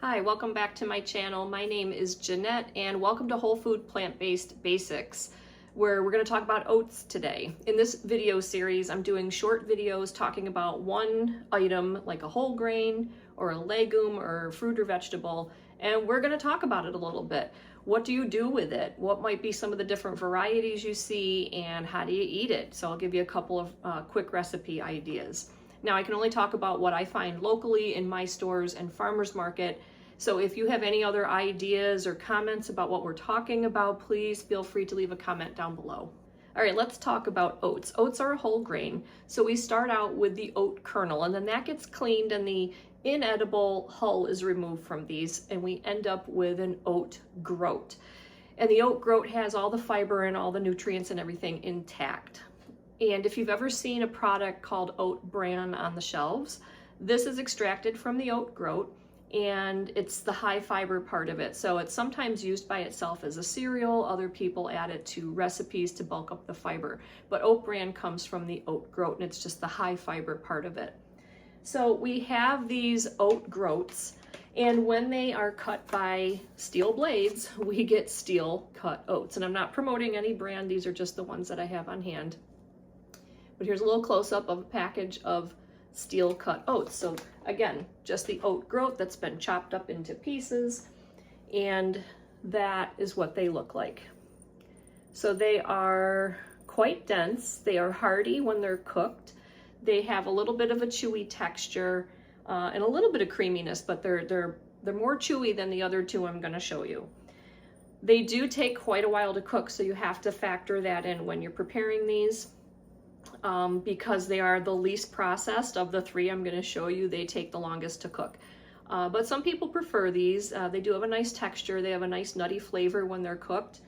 Hi, welcome back to my channel. My name is Jeanette and welcome to Whole Food Plant-Based Basics, where we're going to talk about oats today. In this video series, I'm doing short videos talking about one item like a whole grain or a legume or fruit or vegetable, and we're going to talk about it a little bit. What do you do with it? What might be some of the different varieties you see, and how do you eat it? So I'll give you a couple of quick recipe ideas. Now, I can only talk about what I find locally in my stores and farmers market. So if you have any other ideas or comments about what we're talking about, please feel free to leave a comment down below. All right, let's talk about oats. Oats are a whole grain. So we start out with the oat kernel, and then that gets cleaned and the inedible hull is removed from these, and we end up with an oat groat. And the oat groat has all the fiber and all the nutrients and everything intact. And if you've ever seen a product called oat bran on the shelves, this is extracted from the oat groat, and it's the high fiber part of it. So it's sometimes used by itself as a cereal. Other people add it to recipes to bulk up the fiber. But oat bran comes from the oat groat, and it's just the high fiber part of it. So we have these oat groats, and when they are cut by steel blades, we get steel cut oats. And I'm not promoting any brand, these are just the ones that I have on hand. But here's a little close-up of a package of steel cut oats. So again, just the oat groat that's been chopped up into pieces, and that is what they look like. So they are quite dense. They are hearty when they're cooked. They have a little bit of a chewy texture and a little bit of creaminess, but they're more chewy than the other two I'm going to show you. They do take quite a while to cook, so you have to factor that in when you're preparing these. Because they are the least processed of the three I'm going to show you, they take the longest to cook. But some people prefer these. They do have a nice texture. They have a nice nutty flavor when they're cooked.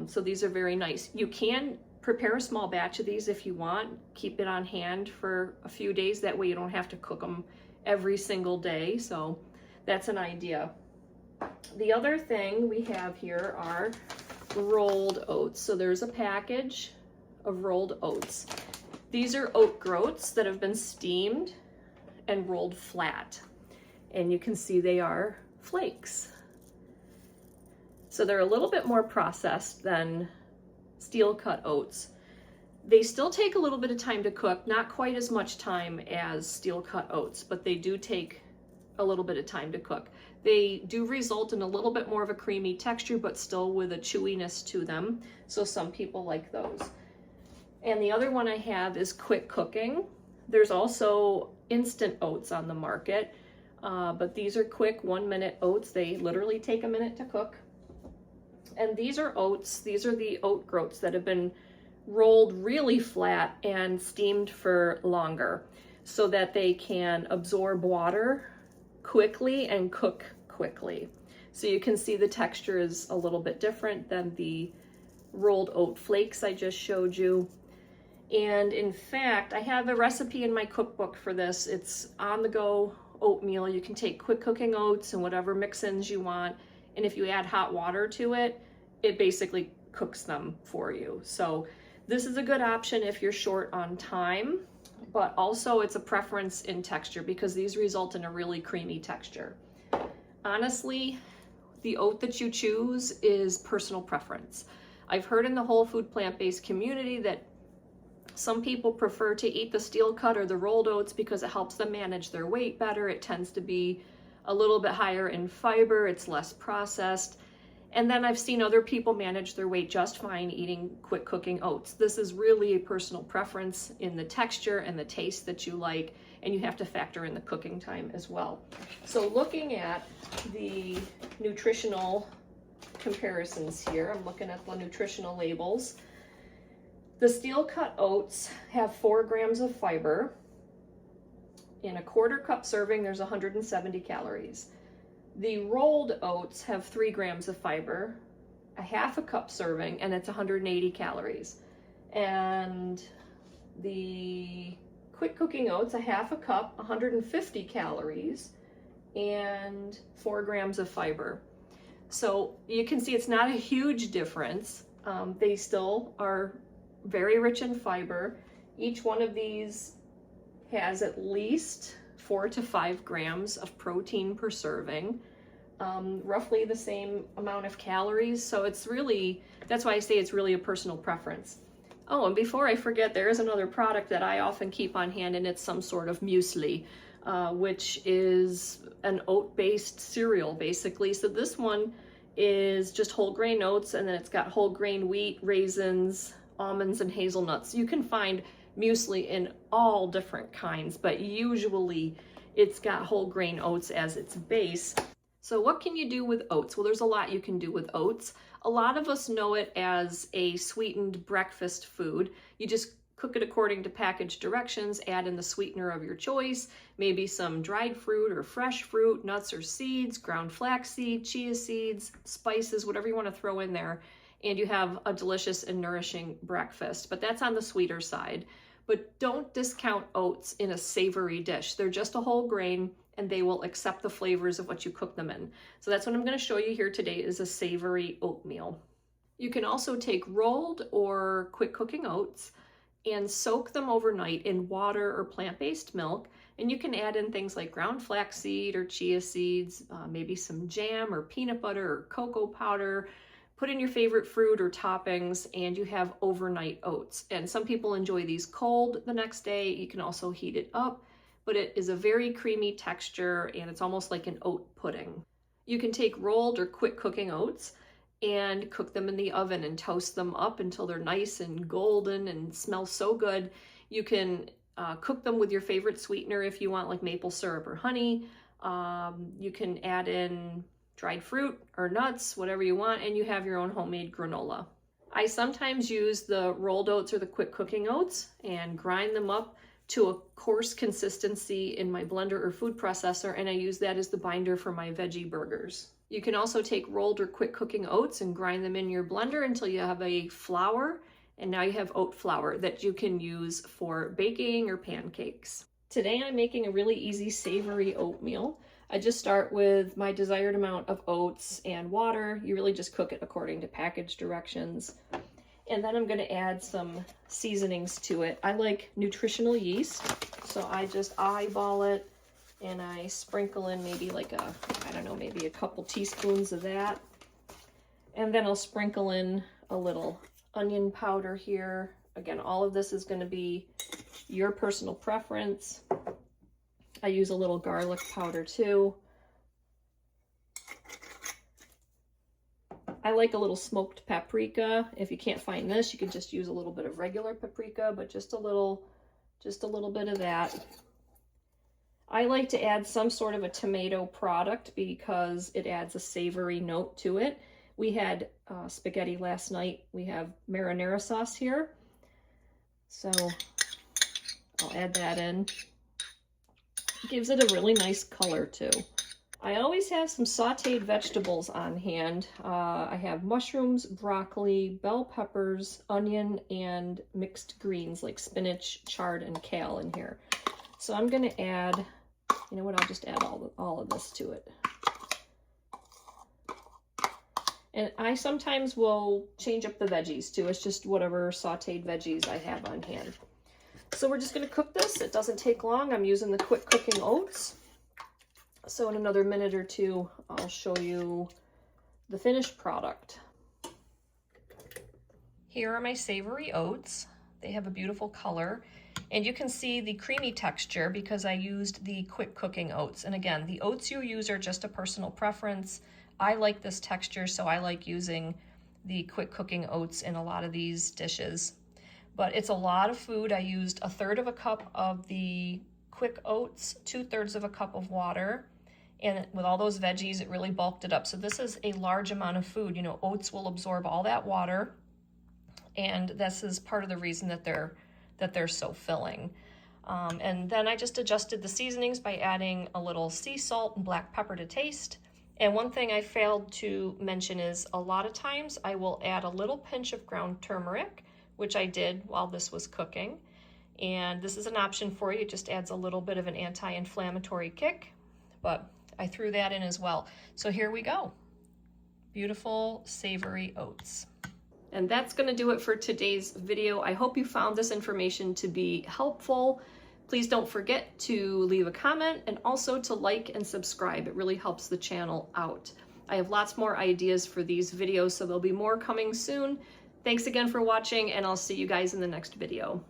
So these are very nice. You can prepare a small batch of these if you want. Keep it on hand for a few days. That way you don't have to cook them every single day. So that's an idea. The other thing we have here are rolled oats. So there's a package of rolled oats. These are oat groats that have been steamed and rolled flat. And you can see they are flakes. So they're a little bit more processed than steel cut oats. They still take a little bit of time to cook, not quite as much time as steel cut oats, but they do take a little bit of time to cook. They do result in a little bit more of a creamy texture, but still with a chewiness to them. So some people like those. And the other one I have is quick cooking. There's also instant oats on the market, but these are quick 1-minute oats. They literally take a minute to cook. And these are oats. These are the oat groats that have been rolled really flat and steamed for longer so that they can absorb water quickly and cook quickly. So you can see the texture is a little bit different than the rolled oat flakes I just showed you. And in fact, I have a recipe in my cookbook for this. It's on-the-go oatmeal. You can take quick cooking oats and whatever mix-ins you want. And if you add hot water to it, it basically cooks them for you. So this is a good option if you're short on time, but also it's a preference in texture because these result in a really creamy texture. Honestly, the oat that you choose is personal preference. I've heard in the whole food plant-based community that some people prefer to eat the steel cut or the rolled oats because it helps them manage their weight better. It tends to be a little bit higher in fiber. It's less processed. And then I've seen other people manage their weight just fine eating quick cooking oats. This is really a personal preference in the texture and the taste that you like, and you have to factor in the cooking time as well. So looking at the nutritional comparisons here, I'm looking at the nutritional labels. The steel cut oats have 4 grams of fiber. In a 1/4 cup serving, there's 170 calories. The rolled oats have 3 grams of fiber, a 1/2 cup serving, and it's 180 calories. And the quick cooking oats, a 1/2 cup, 150 calories, and 4 grams of fiber. So you can see it's not a huge difference. They still are very rich in fiber. Each one of these has at least 4 to 5 grams of protein per serving. roughly the same amount of calories. So it's really, that's why I say it's really a personal preference. Oh, and before I forget, there is another product that I often keep on hand, and it's some sort of muesli, which is an oat-based cereal, basically. So this one is just whole grain oats, and then it's got whole grain wheat, raisins, almonds, and hazelnuts. You can find muesli in all different kinds, but usually it's got whole grain oats as its base. So what can you do with oats? Well, there's a lot you can do with oats. A lot of us know it as a sweetened breakfast food. You just cook it according to package directions, add in the sweetener of your choice, maybe some dried fruit or fresh fruit, nuts or seeds, ground flaxseed, chia seeds, spices, whatever you want to throw in there, and you have a delicious and nourishing breakfast. But that's on the sweeter side. But don't discount oats in a savory dish. They're just a whole grain, and they will accept the flavors of what you cook them in. So that's what I'm going to show you here today, is a savory oatmeal. You can also take rolled or quick cooking oats and soak them overnight in water or plant-based milk. And you can add in things like ground flaxseed or chia seeds, maybe some jam or peanut butter or cocoa powder. Put in your favorite fruit or toppings, and you have overnight oats. And some people enjoy these cold the next day. You can also heat it up, but it is a very creamy texture, and it's almost like an oat pudding. You can take rolled or quick cooking oats and cook them in the oven and toast them up until they're nice and golden and smell so good. You can cook them with your favorite sweetener if you want, like maple syrup or honey. You can add in dried fruit or nuts, whatever you want, and you have your own homemade granola. I sometimes use the rolled oats or the quick cooking oats and grind them up to a coarse consistency in my blender or food processor, and I use that as the binder for my veggie burgers. You can also take rolled or quick cooking oats and grind them in your blender until you have a flour, and now you have oat flour that you can use for baking or pancakes. Today I'm making a really easy savory oatmeal. I just start with my desired amount of oats and water. You really just cook it according to package directions. And then I'm going to add some seasonings to it. I like nutritional yeast, so I just eyeball it and I sprinkle in maybe like maybe a couple teaspoons of that. And then I'll sprinkle in a little onion powder here. Again, all of this is going to be your personal preference. I use a little garlic powder too. I like a little smoked paprika. If you can't find this, you can just use a little bit of regular paprika, but just a little bit of that. I like to add some sort of a tomato product because it adds a savory note to it. We had spaghetti last night. We have marinara sauce here. So I'll add that in. It gives it a really nice color too. I always have some sauteed vegetables on hand. I have mushrooms, broccoli, bell peppers, onion, and mixed greens like spinach, chard, and kale in here. So I'm gonna add, you know what, I'll just add all of this to it. And I sometimes will change up the veggies too. It's just whatever sauteed veggies I have on hand. So we're just gonna cook this. It doesn't take long. I'm using the quick cooking oats. So in another minute or two, I'll show you the finished product. Here are my savory oats. They have a beautiful color, and you can see the creamy texture because I used the quick cooking oats. And again, the oats you use are just a personal preference. I like this texture, so I like using the quick cooking oats in a lot of these dishes. But it's a lot of food. I used 1/3 of a cup of the quick oats, 2/3 of a cup of water, and with all those veggies, it really bulked it up. So this is a large amount of food. You know, oats will absorb all that water, and this is part of the reason that they're so filling. And then I just adjusted the seasonings by adding a little sea salt and black pepper to taste. And one thing I failed to mention is a lot of times I will add a little pinch of ground turmeric, which I did while this was cooking. And this is an option for you. It just adds a little bit of an anti-inflammatory kick, but I threw that in as well. So here we go. Beautiful savory oats. And that's going to do it for today's video. I hope you found this information to be helpful. Please don't forget to leave a comment and also to like and subscribe. It really helps the channel out. I have lots more ideas for these videos, so there'll be more coming soon. Thanks again for watching, and I'll see you guys in the next video.